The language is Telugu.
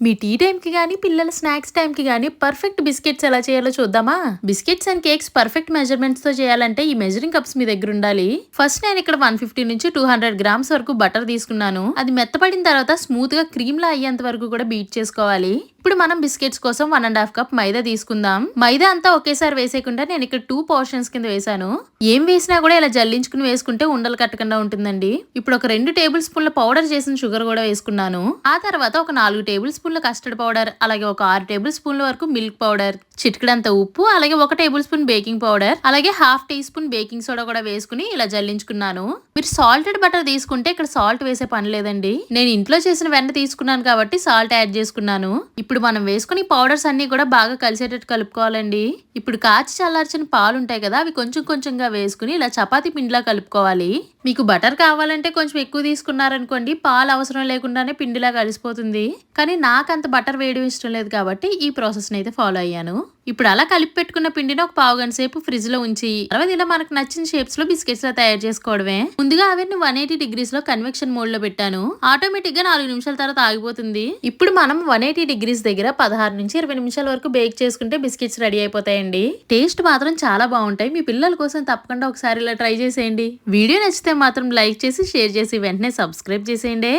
మీ టీ టైంకి కానీ పిల్లల స్నాక్స్ టైంకి కానీ పర్ఫెక్ట్ బిస్కెట్స్ ఎలా చేయాలో చూద్దామా. Biscuits and cakes perfect measurements తో చేయాలంటే ఈ మెజరింగ్ కప్స్ మీ దగ్గర ఉండాలి. ఫస్ట్ నేను ఇక్కడ 150 నుంచి 200 గ్రామ్స్ వరకు బటర్ తీసుకున్నాను. అది మెత్తపడిన తర్వాత స్మూత్ గా క్రీమ్ లా అయ్యేంత వరకు కూడా బీట్ చేసుకోవాలి. ఇప్పుడు మనం బిస్కెట్స్ కోసం 1.5 కప్ మైదా తీసుకుందాం. మైదా అంతా ఒకేసారి వేసేయకుండా నేను ఇక్కడ 2 పోర్షన్స్ కింద వేసాను. ఏం వేసినా కూడా ఇలా జల్లించుకుని వేసుకుంటే ఉండలు కట్టకుండా ఉంటుందండి. ఇప్పుడు ఒక 2 టేబుల్ స్పూన్ల పౌడర్ చేసిన షుగర్ కూడా వేసుకున్నాను. ఆ తర్వాత ఒక 4 టేబుల్ స్పూన్ల కస్టర్డ్ పౌడర్, అలాగే ఒక 6 టేబుల్ స్పూన్ల వరకు మిల్క్ పౌడర్, చిటికడంత ఉప్పు, అలాగే 1 టేబుల్ స్పూన్ బేకింగ్ పౌడర్, అలాగే ½ టీ స్పూన్ బేకింగ్ సోడా కూడా వేసుకుని ఇలా జల్లించుకున్నాను. మీరు సాల్టెడ్ బటర్ తీసుకుంటే ఇక్కడ సాల్ట్ వేసే పని లేదండి. నేను ఇంట్లో చేసిన వెన్న తీసుకున్నాను కాబట్టి సాల్ట్ యాడ్ చేసుకున్నాను. ఇప్పుడు మనం వేసుకుని పౌడర్స్ అన్ని కూడా బాగా కలిసేటట్టు కలుపుకోవాలండి. ఇప్పుడు కాచి చల్లార్చిన పాలు ఉంటాయి కదా, అవి కొంచెం కొంచెంగా వేసుకుని ఇలా చపాతీ పిండిలా కలుపుకోవాలి. మీకు బటర్ కావాలంటే కొంచెం ఎక్కువ తీసుకున్నారనుకోండి, పాలు అవసరం లేకుండానే పిండిలా కలిసిపోతుంది. కానీ నాకంత బటర్ వేయడం ఇష్టం లేదు కాబట్టి ఈ ప్రాసెస్ అయితే ఫాలో అయ్యాను. ఇప్పుడు అలా కలిపి పెట్టుకున్న పిండిని ఒక పావు గంట సేపు ఫ్రిడ్జ్ లో ఉంచి తర్వాత ఇలా మనకు నచ్చిన షేప్స్ లో బిస్కెట్స్ లా తయారు చేసుకోవడమే. ముందుగా అవన్నీ 180 డిగ్రీస్ లో కన్వెక్షన్ మోడ్ లో పెట్టాను. ఆటోమేటిక్ గా 4 నిమిషాల తర్వాత ఆగిపోతుంది. ఇప్పుడు మనం 180 డిగ్రీస్ దగ్గర 16 నుంచి 20 నిమిషాల వరకు బేక్ చేసుకుంటే బిస్కెట్స్ రెడీ అయిపోతాయండి. టేస్ట్ మాత్రం చాలా బాగుంటాయి. మీ పిల్లల కోసం తప్పకుండా ఒకసారి ఇలా ట్రై చేసేయండి. వీడియో నచ్చితే మాత్రం లైక్ చేసి షేర్ చేసి వెంటనే సబ్స్క్రైబ్ చేసేయండి.